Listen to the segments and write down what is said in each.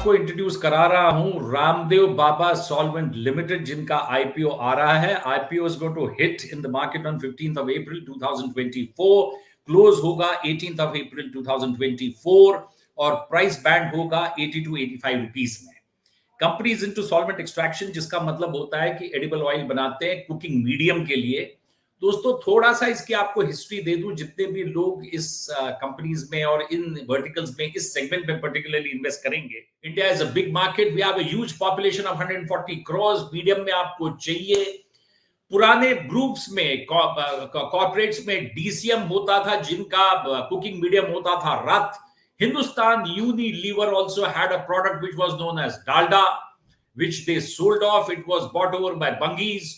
आपको इंट्रोड्यूस करा रहा हूं रामदेव बाबा सॉल्वेंट लिमिटेड, जिनका आईपीओ आ रहा है। IPO is going to hit in the market on 15th of April 2024, close होगा 18th of April 2024 और प्राइस बैंड होगा 80 to 85 रुपीस में। कंपनीज इनटू सॉल्वेंट एक्सट्रैक्शन, जिसका मतलब होता है कि एडिबल ऑयल बनाते हैं कुकिंग मीडियम के लिए। दोस्तों, थोड़ा सा इसकी आपको हिस्ट्री दे दूं, जितने भी लोग इस कंपनीज में और इन वर्टिकल्स में, इस सेगमेंट में पर्टिकुलरली इन्वेस्ट करेंगे। India is a big market, we have a huge population of 140 crores। Medium में आपको चाहिए। पुराने ग्रुप्स में, कॉर्पोरेट्स में डीसीएम होता था, जिनका कुकिंग मीडियम होता था रथ। Hindustan Unilever also had a product which was known as Dalda, which they sold off. It was bought over by Bungis.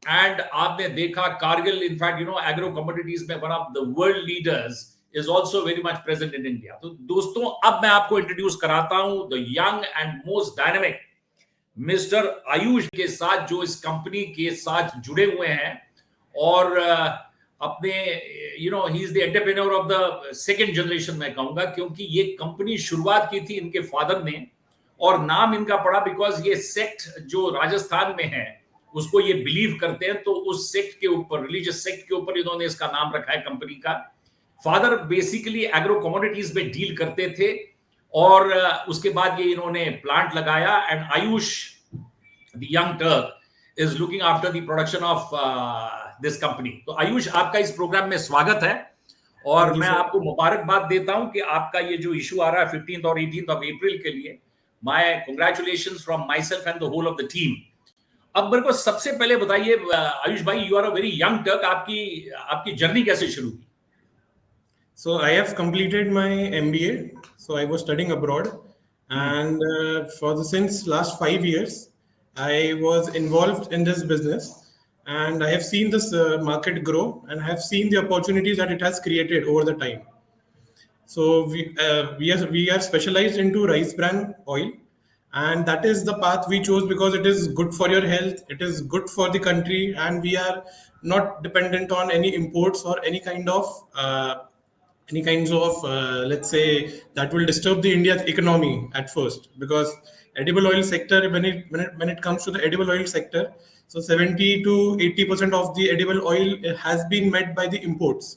And आपने देखा Cargill, in fact, agro commodities में one of the world leaders is also very much present in India. तो दोस्तों, अब मैं आपको introduce कराता हूं the young and most dynamic mister Ayush के साथ, जो इस कंपनी के साथ जुड़े हुए हैं और अपने he is the entrepreneur of the second generation मैं कहूंगा, क्योंकि ये कंपनी शुरुआत की थी इनके फादर ने और नाम इनका पड़ा बिकॉज ये सेक्ट जो राजस्थान में है उसको ये बिलीव करते हैं, तो उस सेक्ट के ऊपर, रिलीजियस सेक्ट के ऊपर इन्होंने इसका नाम रखा है कंपनी का। फादर बेसिकली एग्रो कमोडिटीज में डील करते थे और उसके बाद ये इन्होंने प्लांट लगाया। And Ayush the young Turk is looking after the production of this company. तो आयुष, आपका इस प्रोग्राम में स्वागत है और मैं आपको मुबारकबाद देता हूं कि आपका ये जो इशू आ रहा है 15th और 18th of April के लिए। My congratulations from myself and the whole of the team. अब मेरे को सबसे पहले बताइए आयुष भाई, you are a very young Turk, आपकी जर्नी कैसे शुरू हुई? So I have completed my MBA. So I was studying abroad, and since last 5 years, I was involved in this business, and I have seen this market grow, and I have seen the opportunities that it has created over the time. So we are specialized into rice bran oil, and that is the path we chose because it is good for your health, it is good for the country, and we are not dependent on any imports or any kinds of let's say that will disturb the India's economy at first, because edible oil sector, when it comes to the edible oil sector, so 70 to 80% of the edible oil has been met by the imports.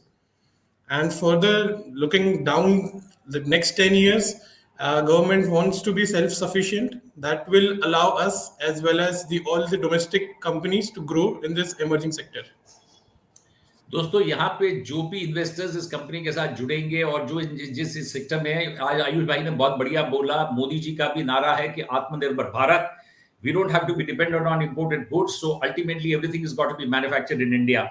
And further looking down the next 10 years, government wants to be self-sufficient. That will allow us as well as all the domestic companies to grow in this emerging sector. दोस्तों, यहाँ पे जो भी investors इस company के साथ जुड़ेंगे और जो जिस सेक्टर में है, आज आयुष भाई ने बहुत बढ़िया बोला, मोदी जी का भी नारा है कि आत्मनिर्भर Bharat, we don't have to be dependent on imported goods, so ultimately everything is got to be manufactured in India.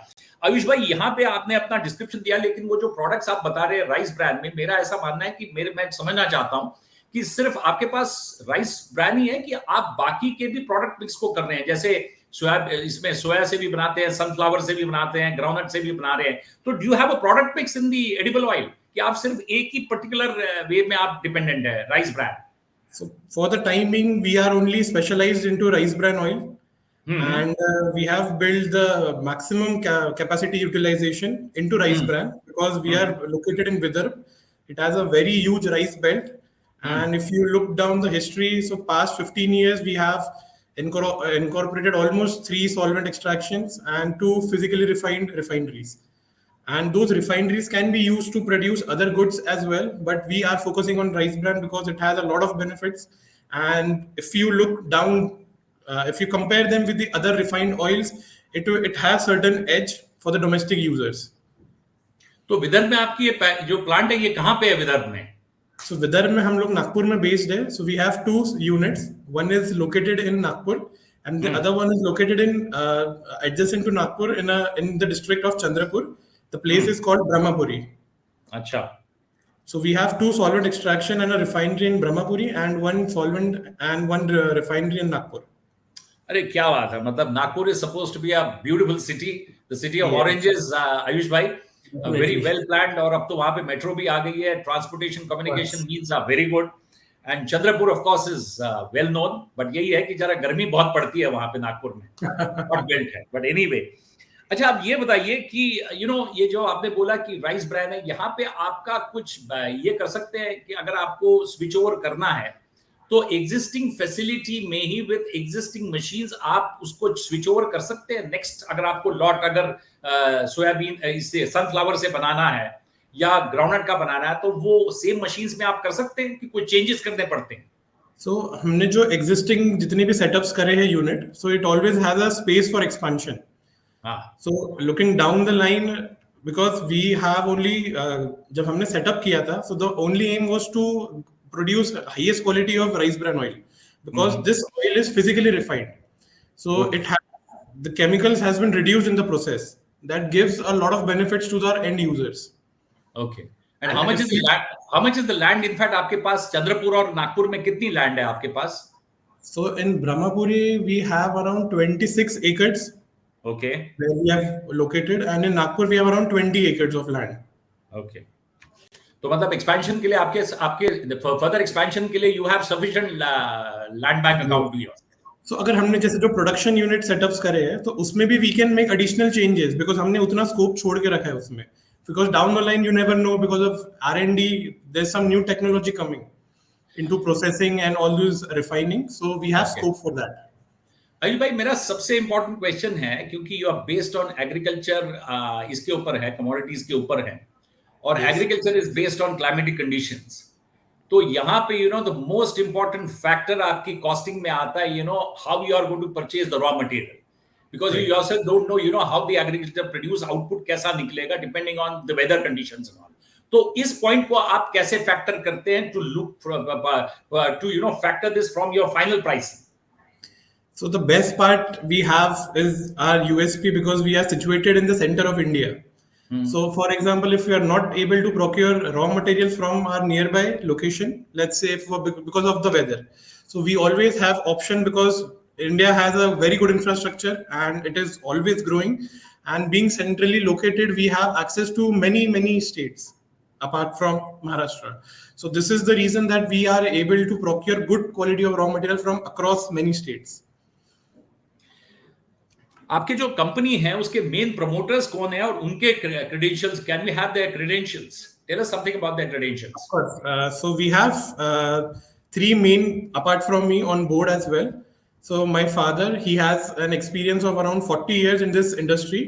Ayush भाई, यहाँ पे आपने अपना डिस्क्रिप्शन दिया, लेकिन वो जो प्रोडक्ट्स आप बता रहे हैं राइस ब्रांड में, मेरा ऐसा मानना है कि मैं समझना चाहता हूँ कि सिर्फ आपके पास राइस ब्रांड ही है कि आप बाकी के भी प्रोडक्ट मिक्स को कर रहे हैं, जैसे इसमें सोया से भी बनाते हैं, सनफ्लावर से भी बनाते हैं, ग्राउंडनट से भी बना रहे हैं, तो do you have a product mix in the edible oil कि आप सिर्फ एक ही पर्टिकुलर वे में आप डिपेंडेंट है rice bran? So for the time being, we are only specialized into rice bran oil, and we have built the maximum capacity utilization into rice bran because we are located in Vidarbha. It has a very huge rice belt, and if you look down the history, so past 15 years we have incorporated almost 3 solvent extractions and 2 physically refined refineries, and those refineries can be used to produce other goods as well, but we are focusing on rice bran because it has a lot of benefits. And if you look down, if you compare them with the other refined oils, it has certain edge for the domestic users. तो विदर्भ में आपकी ये जो plant है, ये कहाँ पे है विदर्भ में? So विदर्भ में हम लोग नागपुर में based है. So we have 2 units. One is located in Nagpur, and the other one is located in adjacent to Nagpur in the district of Chandrapur. The place is called Brahmapuri. अच्छा. So we have 2 solvent extraction and a refinery in Brahmapuri, and 1 solvent and 1 refinery in Nagpur. अरे क्या बात है, मतलब Nagpur is supposed to be a beautiful city, the city of oranges, Ayush भाई, very well planned, और अब तो वहां पे मेट्रो भी आ गई है, transportation communication means are very good, and Chandrapur of course is well known, but यही है कि जरा गर्मी बहुत पड़ती है वहां पे नागपुर में, hot belt है, but anyway. अच्छा, आप ये बताइए कि ये जो आपने बोला कि राइस ब्रान है, यहाँ पे आपका कुछ ये कर सकते हैं कि अगर आपको स्विच ओवर करना है तो एग्जिस्टिंग फैसिलिटी में ही विद एग्जिस्टिंग मशीन्स आप उसको स्विच ओवर कर सकते हैं नेक्स्ट, अगर आपको लॉट अगर सोयाबीन इससे सनफ्लावर से बनाना है या ग्राउंडनट का बनाना है, तो वो सेम मशीन्स में आप कर सकते हैं कि कोई चेंजेस करने पड़ते हैं? सो हमने जो एग्जिस्टिंग जितने भी सेटअप्स करे हैं unit, so it always has a space for expansion. हाँ, So looking down the line, because we have only जब हमने सेटअप किया था, so the only aim was to produce highest quality of rice bran oil, because this oil is physically refined. So okay, it has the chemicals has been reduced in the process. That gives a lot of benefits to our end users. Okay. And And at the same, how much is the land in fact आपके पास चंद्रपुर और नागपुर में कितनी land है आपके पास? so in Brahmapuri we have around 26 acres okay, where we have located, and in Nagpur we have around 20 acres of land. Okay. तो मतलब expansion के लिए आपके आपके फर्दर एक्सपेंशन के लिए you have sufficient land bank account to your. So अगर हमने जैसे जो प्रोडक्शन यूनिट सेटअप्स करे हैं, तो उसमें भी we can make additional changes, because हमने उतना स्कोप छोड़ के रखा है उसमें. Because down the line you never know, because of R&D there is some new technology coming into processing and all this refining, so we have okay. Scope for that. Ayush भाई, मेरा सबसे इंपॉर्टेंट क्वेश्चन है, क्योंकि you are based on agriculture, इसके ऊपर है, commodities के ऊपर है, और Yes. Agriculture is based on climatic conditions. तो यहाँ पे द मोस्ट इंपॉर्टेंट फैक्टर आपकी कॉस्टिंग में आता है, how you are going to purchase the raw material, because you Right. Yourself don't know how the agriculture produce output कैसा निकलेगा depending on the weather conditions and all. तो इस point को आप कैसे फैक्टर करते हैं to look to factor this from your final price? So the best part we have is our USP, because we are situated in the center of India. So for example, if we are not able to procure raw materials from our nearby location, let's say because of the weather, so we always have option, because India has a very good infrastructure and it is always growing, and being centrally located, we have access to many states apart from Maharashtra. So this is the reason that we are able to procure good quality of raw material from across many states. आपके जो company है उसके main promoters कौन है और उनके credentials, can we have their credentials? Tell us something about their Of credentials. course. So we have three main apart from me on board as well. So my father, he has an experience of around 40 years in this industry.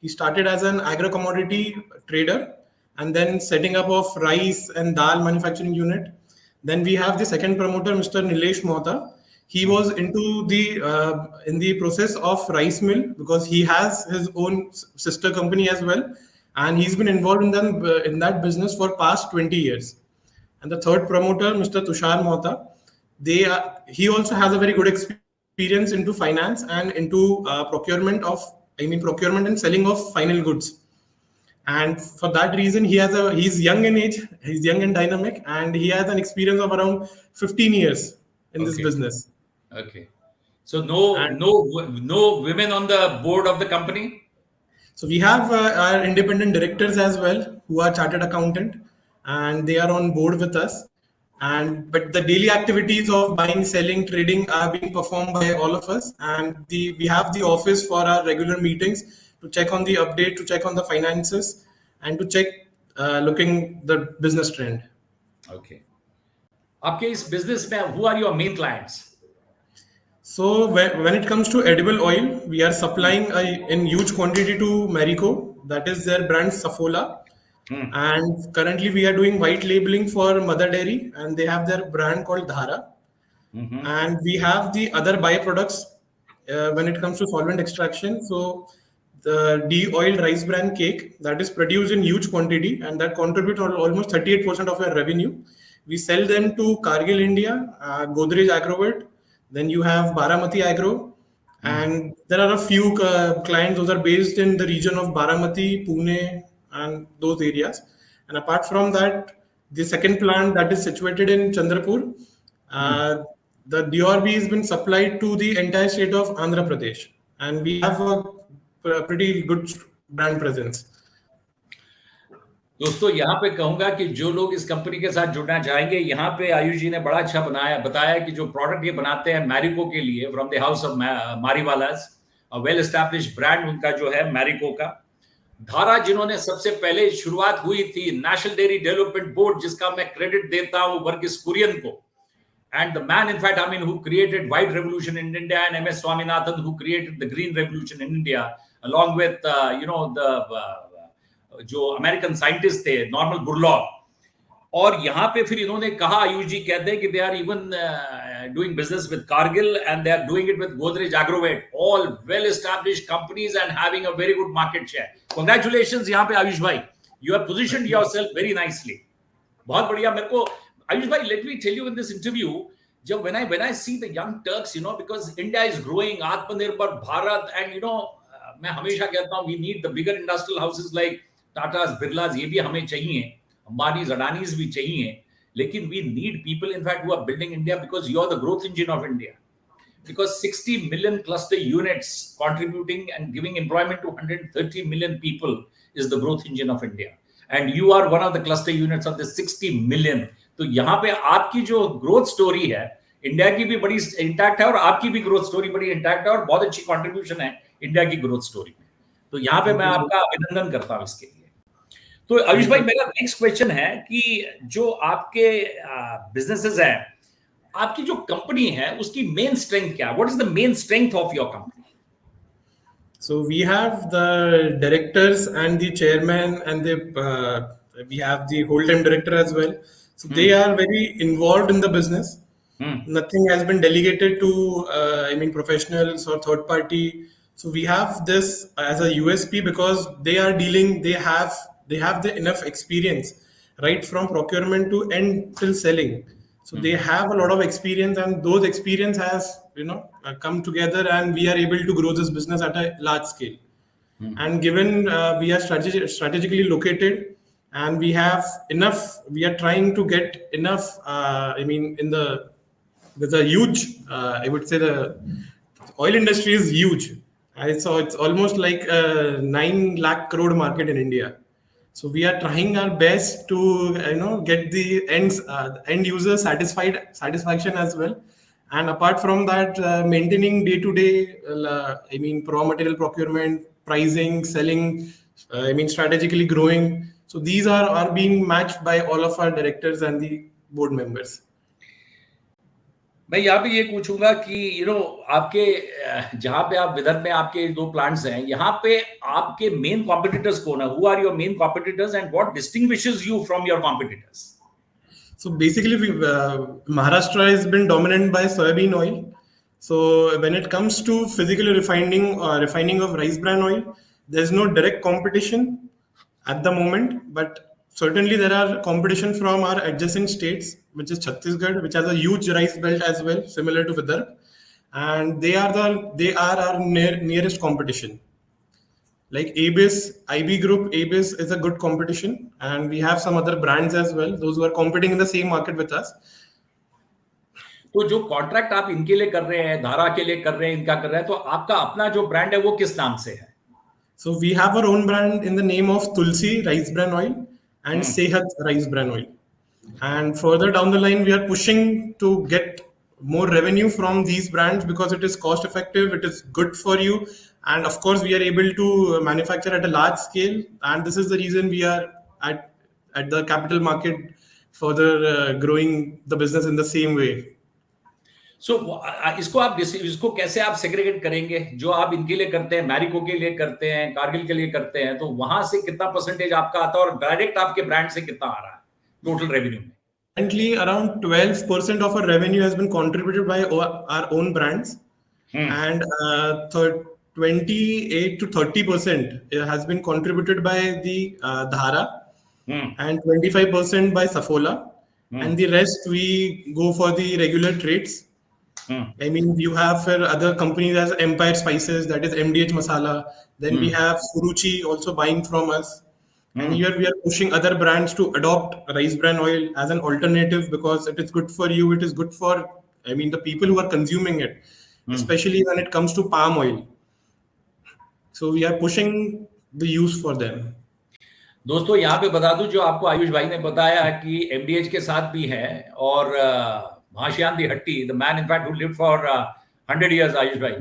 He started as an agro commodity trader, and then setting up of rice and dal manufacturing unit. Then we have the second promoter, Mr. Nilesh Mohta. He was into the in the process of rice mill, because he has his own sister company as well, and he's been involved in that business for past 20 years. And the third promoter, Mr. Tushar Mohta, he also has a very good experience into finance and into procurement and selling of final goods. And for that reason, he's young in age, he's young and dynamic, and he has an experience of around 15 years in this Okay. business. Okay. So no women on the board of the company? So we have our independent directors as well, who are chartered accountant, and they are on board with us. And but the daily activities of buying, selling, trading are being performed by all of us. And we have the office for our regular meetings to check on the update, to check on the finances, and to check looking the business trend. Okay. आपके इस business में who are your main clients? So when it comes to edible oil, we are supplying in huge quantity to Marico, that is their brand Safola. And currently we are doing white labeling for Mother Dairy, and they have their brand called Dhara. And we have the other byproducts when it comes to solvent extraction. So the De-oiled Rice Bran cake, that is produced in huge quantity, and that contributes almost 38% of our revenue. We sell them to Cargill India, Godrej Agrovet, then you have Baramati Agro, and there are a few clients, those are based in the region of Baramati, Pune, and those areas. And apart from that, the second plant that is situated in Chandrapur, the DORB has been supplied to the entire state of Andhra Pradesh, and we have a pretty good brand presence. दोस्तों, यहाँ पे कहूंगा कि जो लोग इस company के साथ जुड़ना चाहेंगे, यहाँ पे आयुष जी ने बड़ा अच्छा बताया कि जो प्रोडक्ट ये बनाते हैं मैरिको के लिए, from the house of Mariwalas, well established brand उनका जो है मैरिको का. धारा जिन्होंने सबसे पहले शुरुआत हुई थी, नेशनल डेयरी डेवलपमेंट बोर्ड, जिसका मैं क्रेडिट देता हूं वर्गीस कुरियन को, And the man, in fact, I mean, who created white revolution in India, and MS Swaminathan, who created the green revolution in India, along with, जो अमेरिकन साइंटिस्ट थे normal बुरलॉग. और यहाँ पे फिर इन्होंने कहा, आयुष जी कहते हैं कि they are even doing business with Cargill and they are doing it with Godrej Agrovet, all well established companies and having a very good market share. Congratulations यहाँ पे आयुष भाई, you have positioned yourself very nicely. बहुत बढ़िया. मेरे को आयुष भाई, let me tell you in this interview, जब when I see the young Turks, because India is growing, आत्मनिर्भर भारत, and मैं हमेशा कहता हूँ we need the bigger industrial houses like Tatas, Birlas, ये भी हमें चाहिए, Ambani's, Adani's भी चाहिए, लेकिन we need people, in fact, who are building India, because you are the growth engine of India. Because 60 million cluster units contributing and giving employment to 130 million people is the growth engine of India. And you are one of the cluster units of the 60 million. तो यहाँ पे आपकी जो growth story है, India की भी बड़ी intact है और आपकी भी ग्रोथ स्टोरी बड़ी इंटैक्ट है और बहुत अच्छी कंट्रीब्यूशन है इंडिया की ग्रोथ स्टोरी में. तो यहाँ पे मैं आपका अभिनंदन करता हूँ इसके लिए. तो आयुष भाई, मेरा नेक्स्ट क्वेश्चन है कि जो आपके बिजनेसेस हैं, आपकी जो कंपनी है उसकी मेन स्ट्रेंथ क्या है? What is the main strength of your company? So we have the directors and the chairman and we have the whole-time director as well. So they are very involved in the business. Nothing has been delegated to professionals or third party. So we have this as a USP because they are dealing. They have the enough experience right from procurement to end till selling. So they have a lot of experience, and those experience has come together, and we are able to grow this business at a large scale. And given we are strategically located, and we have enough, we are trying to get enough. There's a huge. I would say the oil industry is huge. So it's almost like a 9 lakh crore market in India. So we are trying our best to get the end user satisfaction as well. And apart from that, maintaining day to day, raw material procurement, pricing, selling, strategically growing. So these are being matched by all of our directors and the board members. मैं यहाँ पे ये पूछूंगा कि आपके जहाँ पे आप विदर्भ में आपके 2 प्लांट्स हैं, यहाँ पे आपके मेन कॉम्पिटिटर्स कौन है? Who are your main competitors and what distinguishes you from your competitors? So basically, Maharashtra has been dominant by soybean oil. So when it comes to physically refining of rice bran oil, there's no direct competition at the moment, but certainly there are competition from our adjacent states, which is Chhattisgarh, which has a huge rice belt as well, similar to Vidarbha, and they are our nearest competition. Like ABIS, IB Group, ABIS is a good competition, and we have some other brands as well, those who are competing in the same market with us. तो जो contract आप इनके लिए कर रहे हैं, धारा के लिए कर रहे हैं, इनका कर रहे हैं, तो आपका अपना जो ब्रांड है वो किस नाम से है? So we have our own brand in the name of Tulsi Rice Bran Oil and Sehat Rice Bran Oil. And further down the line, we are pushing to get more revenue from these brands because it is cost effective, it is good for you, and of course we are able to manufacture at a large scale, and this is the reason we are at the capital market, further growing the business in the same way. So इसको कैसे आप segregate करेंगे? जो आप इनके लिए करते हैं, मैरिको के लिए करते हैं, कारगिल के लिए करते हैं, तो वहां से कितना परसेंटेज आपका आता है और डायरेक्ट आपके ब्रांड से कितना आ रहा है टोटल रेवेन्यू में? Currently, around 12% of our revenue has been contributed by our own brands, and 28 to 30% has been contributed by the Dhara, and 25% by Saffola, and the rest we go for the regular trades. I mean, you have other companies as Empire Spices, that is MDH Masala. Then we have Furuchi also buying from us. And here we are pushing other brands to adopt rice bran oil as an alternative because it is good for you. It is good for, the people who are consuming it, especially when it comes to palm oil. So we are pushing the use for them. दोस्तों यहाँ पे बता दूं, जो आपको आयुष भाई ने बताया कि MDH के साथ भी है और Bhashyan the Hatti, the man in fact who lived for 100 years, Aayush bhai.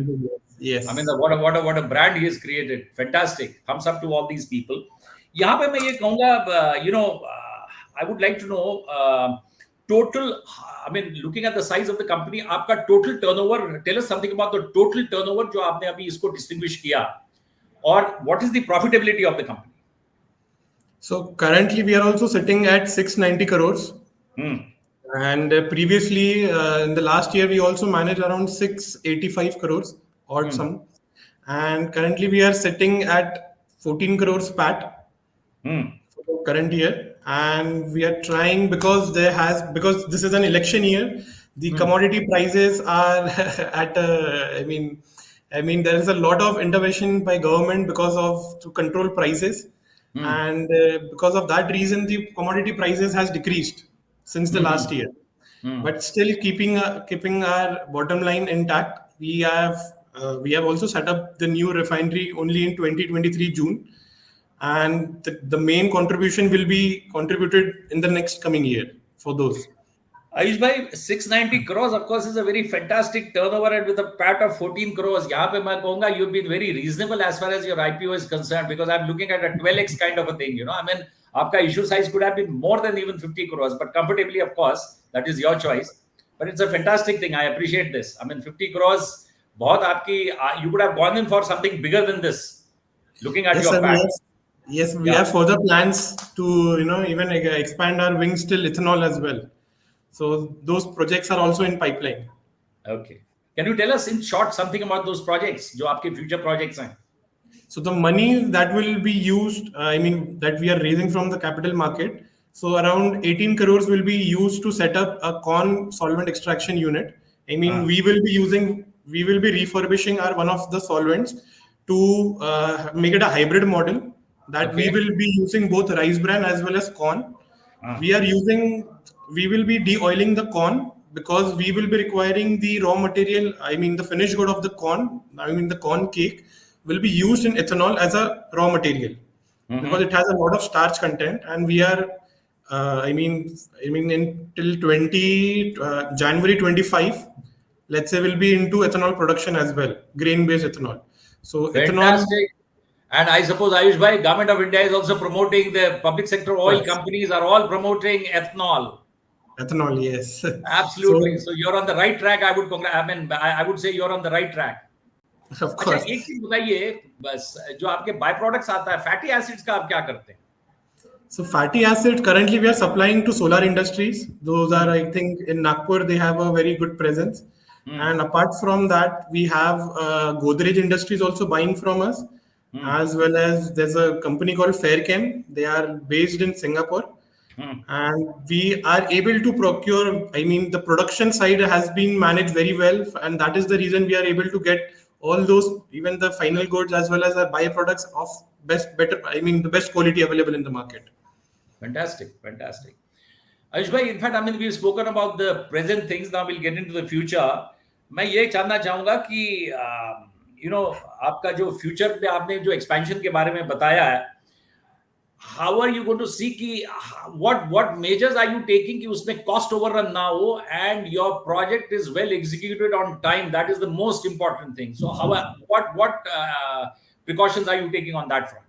Yes. I mean, what a brand he has created. Fantastic. Thumbs up to all these people. यहाँ पे मैं ये कहूँगा, I would like to know, total, I mean, looking at the size of the company, आपका total turnover, tell us something about the total turnover जो आपने अभी इसको distinguish किया, or what is the profitability of the company? So currently we are also sitting at 690 crores. And previously, in the last year, we also managed around 685 crores odd sum. And currently we are sitting at 14 crores PAT for the current year. And we are trying, because this is an election year, the commodity prices are at I mean there is a lot of intervention by government because of to control prices, and because of that reason the commodity prices has decreased since the last year. But still keeping our bottom line intact, we have also set up the new refinery only in 2023 June, and the main contribution will be contributed in the next coming year for those. Ayush bhai, 690 crores, of course, is a very fantastic turnover, and with a PAT of 14 crores, यहाँ पे मैं कहूँगा you've been very reasonable as far as your IPO is concerned, because I'm looking at a 12x kind of a thing, you know. I mean, आपका issue size could have been more than even 50 crores, but comfortably, of course, that is your choice. But it's a fantastic thing. I appreciate this. I mean, 50 crores, बहुत आपकी, you could have gone in for something bigger than this, looking at Yes, your sir. PAT. Yes, we Yeah. have further plans to even expand our wings till ethanol as well. So those projects are also in pipeline. Okay. Can you tell us in short something about those projects, जो आपके future projects हैं? So the money that will be used, that we are raising from the capital market, so around 18 crores will be used to set up a corn solvent extraction unit. We will be refurbishing our one of the solvents to make it a hybrid model that we Okay. will be using both rice bran as well as corn. We will be de-oiling the corn because we will be requiring the raw material, the finished good of the corn, the corn cake will be used in ethanol as a raw material because it has a lot of starch content, and we are until 20 January 25, let's say, we'll be into ethanol production as well, grain based ethanol. So ethanol. Fantastic. And I suppose, Ayush bhai, Government of India is also promoting, the public sector oil Yes. companies are all promoting ethanol. Ethanol, yes. Absolutely. So you're on the right track. I would say you're on the right track. Of अच्छा, course. एक चीज बताइए, बस जो आपके by products आता है, fatty acids का आप क्या करते हैं? So fatty acids currently we are supplying to solar industries. Those are, I think, in Nagpur they have a very good presence. And apart from that, we have Godrej Industries also buying from us, as well as there's a company called Fairchem. They are based in Singapore, and we are able to procure. The production side has been managed very well, and that is the reason we are able to get all those, even the final goods as well as the byproducts of the best quality available in the market. Fantastic, fantastic. Ayush bhai, in fact, we've spoken about the present things. Now we'll get into the future. मैं ये जानना चाहूंगा कि आपका जो future पे आपने जो एक्सपेंशन के बारे में बताया है, how are you going to see कि what measures are you taking कि उसमें cost overrun ना हो and your project is well executed on time? That is the most important thing. So what precautions are you taking on that front?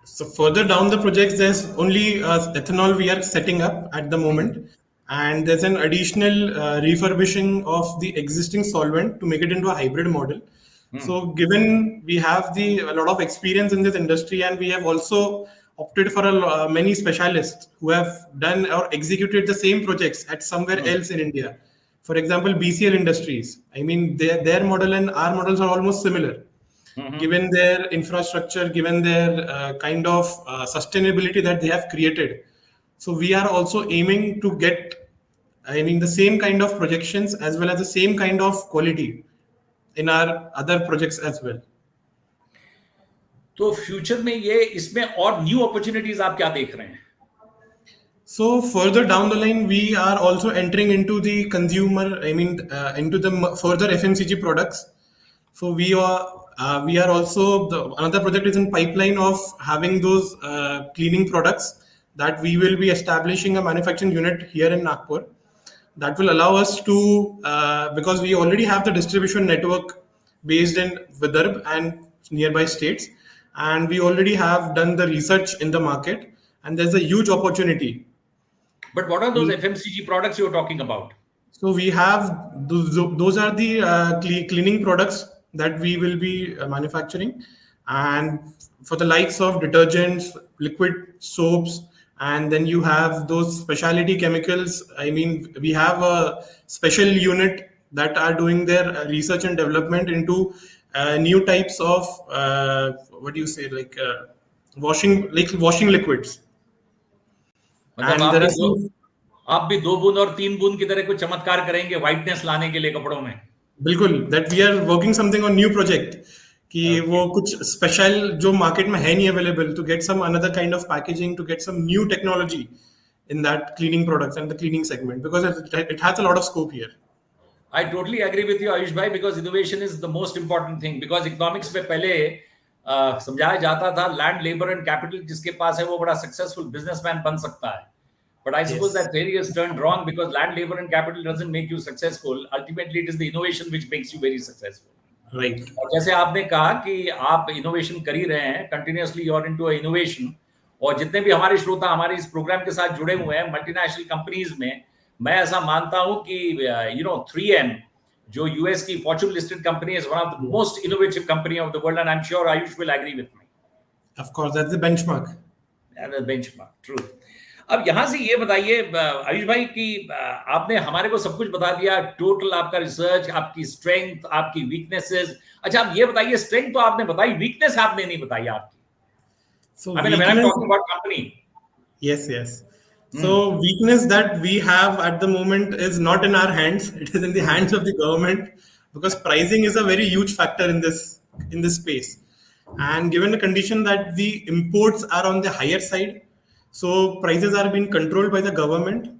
So further down the projects, there's only ethanol we are setting up at the moment, and there's an additional refurbishing of the existing solvent to make it into a hybrid model. So given we have a lot of experience in this industry, and we have also opted for many specialists who have done or executed the same projects at somewhere else in India. For example, BCL Industries. Their model and our models are almost similar. Given their infrastructure, given their kind of sustainability that they have created. So we are also aiming to get, the same kind of projections as well as the same kind of quality in our other projects as well. तो future में इसमें और new opportunities आप क्या देख रहे हैं? So further down the line, we are also entering into the consumer, into the further FMCG products. So we are also, another project is in pipeline of having those cleaning products that we will be establishing a manufacturing unit here in Nagpur. That will allow us to, because we already have the distribution network based in Vidarbh and nearby states, and we already have done the research in the market, and there's a huge opportunity. But what are those FMCG products you're talking about? So we have those are the cleaning products that we will be manufacturing, and for the likes of detergents, liquid soaps, and then you have those specialty chemicals. I mean, we have a special unit that are doing their research and development into new types of what do you say, like washing liquids, मतलब and there are some. आप भी 2 बूंद और 3 बूंद की तरह कुछ चमत्कार करेंगे व्हाइटनेस लाने के लिए कपड़ों में? बिल्कुल, that we are working something on new project कि वो Okay. कुछ स्पेशल जो मार्केट में है नहीं available, to get some another kind of packaging, to get some new technology in that cleaning products and the cleaning segment, because it has a lot of scope here. I totally agree with you, Ayush bhai, because innovation is the most important thing. Because economics में पहले समझाया जाता था land, labor and capital जिसके पास है वो बड़ा successful businessman बन सकता है. But I suppose Yes, that theory is turned wrong because land, labor and capital doesn't make you successful. Ultimately, it is the innovation which makes you very successful. right. और जैसे आपने कहा कि आप innovation कर ही रहे हैं, continuously you are into innovation, और जितने भी हमारे श्रोता हमारे इस प्रोग्राम के साथ जुड़े हुए हैं मल्टीनेशनल कंपनीज में, मैं ऐसा मानता हूं कि 3M जो यूएस की फॉर्च्यून लिस्टेड कंपनी है, one of the most innovative company of the world, and I am sure Ayush will agree with me. Of course, that's the benchmark. Benchmark, true. अब यहां से ये बताइए आयुष भाई कि आपने हमारे को सब कुछ बता दिया, टोटल आपका रिसर्च, आपकी स्ट्रेंथ, आपकी वीकनेसेस. अच्छा, अब ये बताइए, स्ट्रेंथ तो आपने बताई, वीकनेस आपने नहीं बताई आपकी. So I mean, when I'm talking about company. yes, yes. So weakness that we have at the moment is not in our hands. It is in the hands of the government, because pricing is a very huge factor in this space. And given the condition that the imports are on the higher side, so prices are being controlled by the government.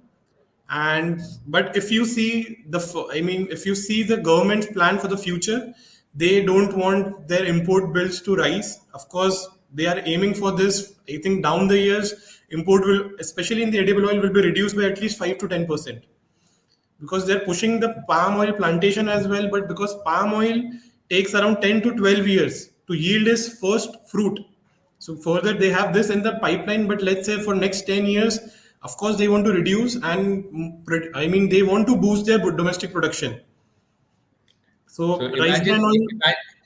And but if you see if you see the government's plan for the future, they don't want their import bills to rise. Of course, they are aiming for this. I think down the years, import will, especially in the edible oil, will be reduced by at least 5 to 10%, because they're pushing the palm oil plantation as well. But because palm oil takes around 10 to 12 years to yield its first fruit, so further they have this in the pipeline. But let's say for next 10 years, of course they want to reduce, and they want to boost their domestic production. So So rice bran oil.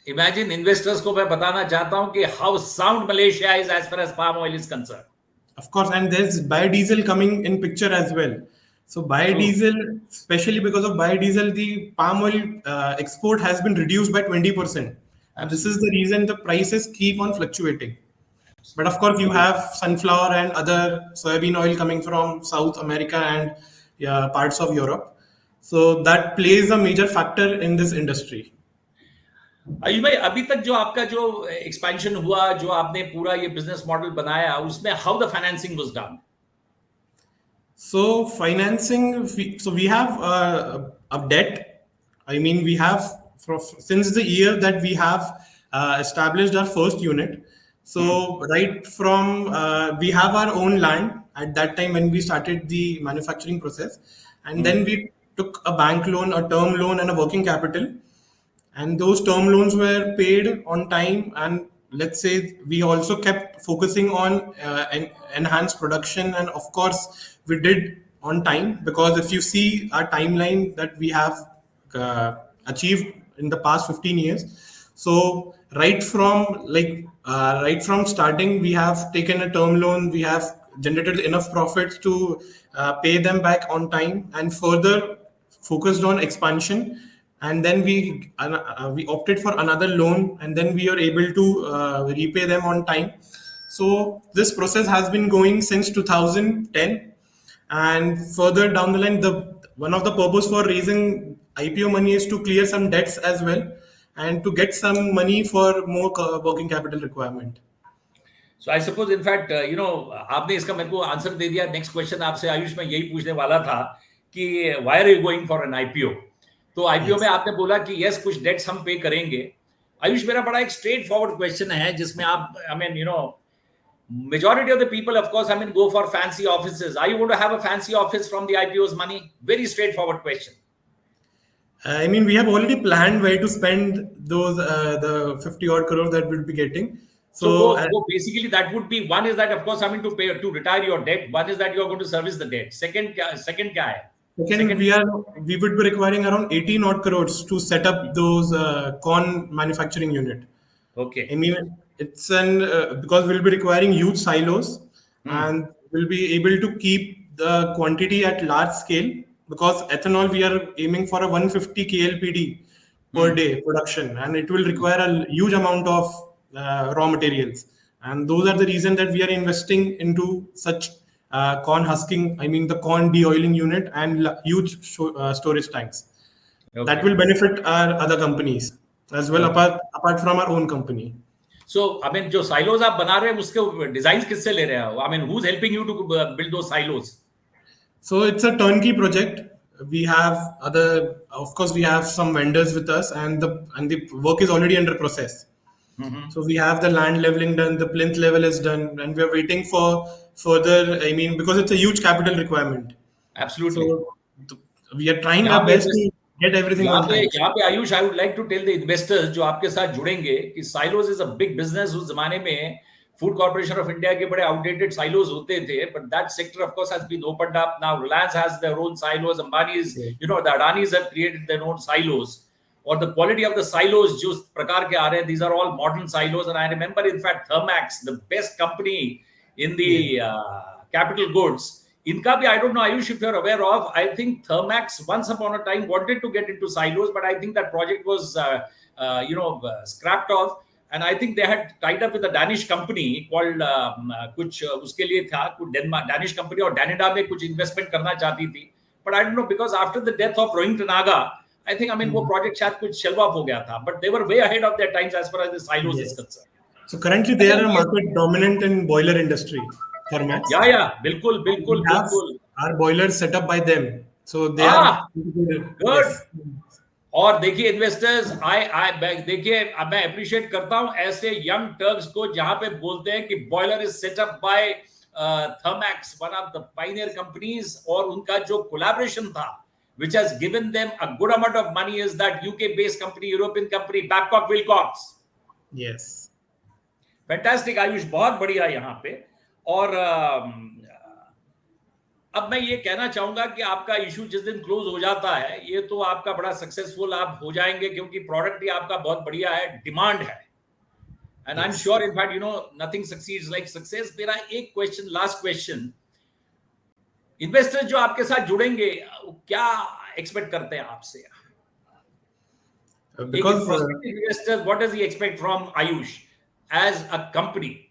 imagine investors को मैं बताना चाहता हूं कि how sound Malaysia is as far as palm oil is concerned. Of course, and there's biodiesel coming in picture as well. So biodiesel, especially because of biodiesel, the palm oil export has been reduced by 20%. And this is the reason the prices keep on fluctuating. But of course, you have sunflower and other soybean oil coming from South America and parts of Europe. So that plays a major factor in this industry. Ayush भाई, अभी तक जो आपका जो expansion हुआ, जो आपने पूरा ये बिजनेस मॉडल बनाया, उसमें how the financing was done? So financing, so we have a debt. I mean, we have since the year that we have established our first unit. So right from we have our own land at that time when we started the manufacturing process, and then we took a bank loan, a term loan, and a working capital, and those term loans were paid on time. And let's say we also kept focusing on enhanced production, and of course we did on time, because if you see our timeline that we have achieved in the past 15 years, so right from starting, we have taken a term loan, we have generated enough profits to pay them back on time, and further focused on expansion. And then we opted for another loan, and then we are able to repay them on time. So this process has been going since 2010. And further down the line, the one of the purpose for raising IPO money is to clear some debts as well, and to get some money for more working capital requirement. So I suppose in fact आपने इसका मेरे को answer दे दिया. Next question आपसे आयुष मैं यही पूछने वाला था कि why are you going for an IPO? तो आईपीओ में आपने बोला कि यस कुछ डेट्स हम पे करेंगे. आयुष, मेरा बड़ा एक स्ट्रेट फॉरवर्ड क्वेश्चन है जिसमें आप majority of the people, of course, go for fancy offices. Are you going to have a fancy office from the IPO's money? Very straightforward question. We have already planned where to spend those the 50 odd crore that we'll be getting. So basically that would be, one is that of course to pay to retire your debt. One is that you are going to service the debt. Second kya hai? Second, we would be requiring around 18 odd crores to set up those corn manufacturing unit. Okay. I mean, it's because we'll be requiring huge silos, and we'll be able to keep the quantity at large scale, because ethanol we are aiming for a 150 KLPD per day production, and it will require a huge amount of raw materials. And those are the reason that we are investing into such corn husking, the corn de-oiling unit and huge storage tanks. Okay. That will benefit our other companies as well, apart from our own company. So, जो silos आप बना रहे हैं, उसके designs किससे ले रहे हो? Who's helping you to build those silos? So it's a turnkey project. We have of course, we have some vendors with us, and the work is already under process. So we have the land leveling done, the plinth level is done, and we are waiting for further. Because it's a huge capital requirement. Absolutely. So we are trying our best to get everything on time. यहाँ पे Ayush, I would like to tell the investors जो आपके साथ जुड़ेंगे कि silos is a big business. उस जमाने में Food Corporation of India के बड़े outdated silos होते थे, but that sector of course has been opened up now. Reliance has their own silos. Ambani's, the Adanis have created their own silos. Or the quality of the silos जो प्रकार के आ रहे हैं, these are all modern silos. And I remember, in fact, Thermax, the best company in the capital goods. Inka bhi, I don't know, Ayush, if you're aware of, I think Thermax once upon a time wanted to get into silos, but I think that project was, scrapped off. And I think they had tied up with a Danish company called कुछ उसके लिए था, कुछ Danish company और Danida में कुछ investment करना चाहती थी. But I don't know, because after the death of Rohing Tenaga, I think वो project शायद कुछ shelve off हो गया था. But they were way ahead of their times as far as the silos is concerned. So currently they are a market dominant in boiler industry. Thermax. Yeah, बिल्कुल. Our boilers set up by them, so they are good. Yes. और देखिए investors, देखिए मैं appreciate करता हूं ऐसे young Turks को जहां पे बोलते हैं कि boiler is set up by Thermax, one of the Pioneer companies, और उनका जो कोलैबोरेशन था which has given them a good amount of money is that UK based company, European company, Babcock Wilcox. Yes, fantastic Ayush, बहुत बढ़िया यहाँ पे. और अब मैं ये कहना चाहूंगा कि आपका इशू जिस दिन क्लोज हो जाता है, ये तो आपका बड़ा सक्सेसफुल आप हो जाएंगे, क्योंकि प्रोडक्ट ही आपका बहुत बढ़िया है, डिमांड है. And I am sure, in fact nothing succeeds like success. मेरा एक क्वेश्चन, लास्ट क्वेश्चन, इन्वेस्टर्स जो आपके साथ जुड़ेंगे क्या एक्सपेक्ट करते हैं आपसे? Because investors, what does he expect from Aayush as a company?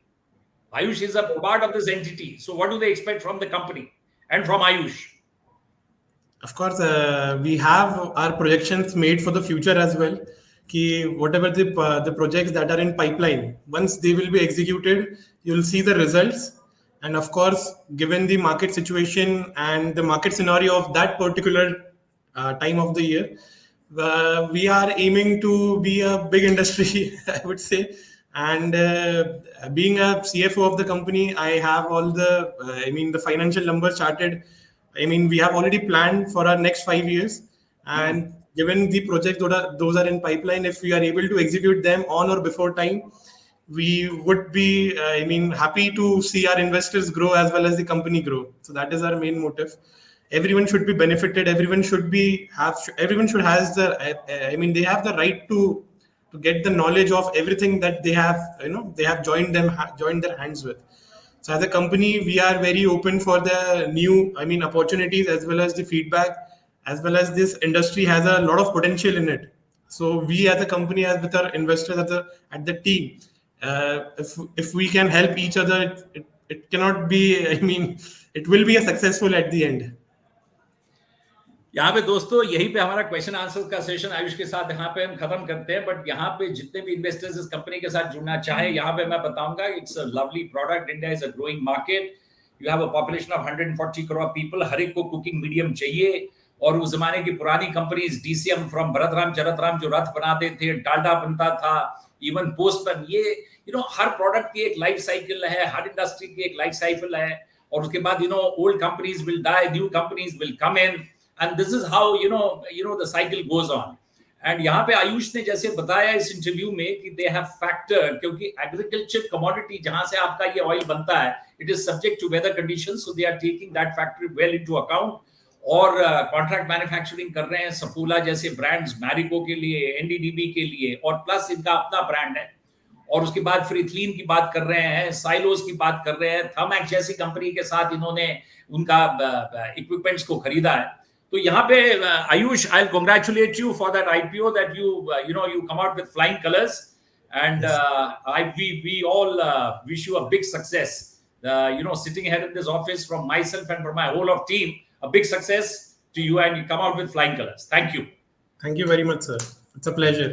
Aayush is a part of this entity, so what do they expect from the company and from Aayush? Of course, we have our projections made for the future as well. Ki whatever the projects that are in pipeline, once they will be executed, you'll see the results. And of course, given the market situation and the market scenario of that particular time of the year, we are aiming to be a big industry, I would say. And being a CFO of the company, I have all the financial numbers charted. We have already planned for our next 5 years. And given the projects those are in pipeline, if we are able to execute them on or before time, we would be happy to see our investors grow as well as the company grow. So that is our main motive. Everyone should be benefited. Everyone should has the they have the right to get the knowledge of everything that they have joined their hands with. So as a company, we are very open for the new opportunities, as well as the feedback, as well as this industry has a lot of potential in it. So we as a company, as with our investors at the team, if we can help each other, it cannot be, it will be a successful at the end. यहाँ पे दोस्तों, यहीं पे हमारा question answer का session Ayush के साथ यहाँ पे हम खत्म करते हैं. बट यहाँ पे जितने भी इन्वेस्टर्स इस कंपनी के साथ जुड़ना चाहे, यहाँ पे मैं बताऊंगा, it's a lovely product. India is a growing market. You have a population of 140 crore people. हर एक को कुकिंग मीडियम चाहिए. और उस जमाने की पुरानी कंपनीज, डीसीएम फ्रॉम भरतराम चरतराम जो रथ बनाते थे, डालडा बनता था, इवन पोस्टमैन, ये हर प्रोडक्ट की एक लाइफ साइकिल है, हर इंडस्ट्री की एक लाइफ साइकिल है. और उसके बाद old companies will die, new companies will come in, and this is how the cycle goes on. And यहाँ पे आयुष ने जैसे बताया इस इंटरव्यू में कि दे हैव फैक्टर्ड, क्योंकि एग्रीकल्चर कमोडिटी जहां से आपका ये ऑयल बनता है, it is subject to weather conditions, so they are taking that factor well into account, और कॉन्ट्रैक्ट मैन्युफैक्चरिंग कर रहे हैं सफूला जैसे ब्रांड्स मैरिको के लिए, एनडीडीबी के लिए, और प्लस इनका अपना ब्रांड है, और उसके बाद फ्रीथलीन की बात कर रहे हैं, साइलोस की बात कर रहे हैं, थमैक जैसी कंपनी के साथ इन्होंने उनका इक्विपमेंट्स को खरीदा है। तो यहाँ पे Ayush, I congratulate you for that IPO that you come out with flying colours, and we all wish you a big success. Sitting here in this office, from myself and from my whole of team, a big success to you, and you come out with flying colors. Thank you. Thank you very much, sir. It's a pleasure.